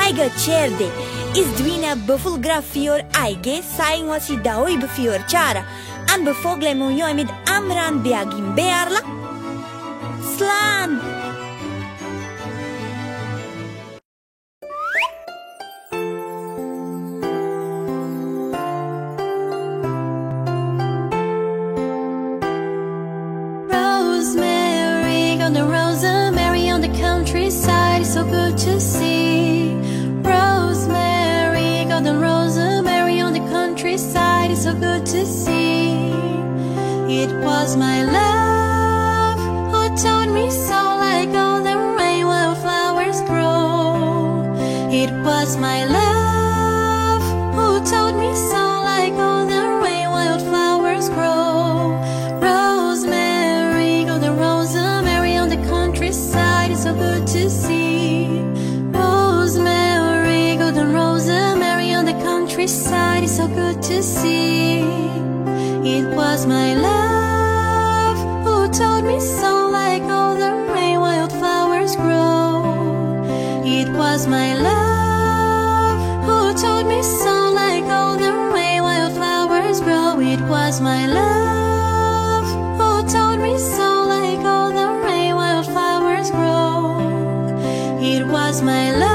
Aiga cerde, izdwina befulgra fior aige, saing wasi daoi befior chara, an befogle munjoimid amran beagim bearla. Slan! Rosemary on the countryside is so good to see. Rosemary, golden rosemary on the countryside is so good to see. It was my love who taught me so, like all the rain wildflowers grow. It was my love who taught me so, like all the rain wildflowers grow. Rosemary, golden rosemary on the countryside is so good to see. Rosemary, golden rosemary on the countryside is so good to see. It was my love who taught me so, like all the rain wildflowers grow. It was my love who taught me so, like all the rain wildflowers grow. It was my love who taught me so, like all the rain wildflowers grow. It was my love.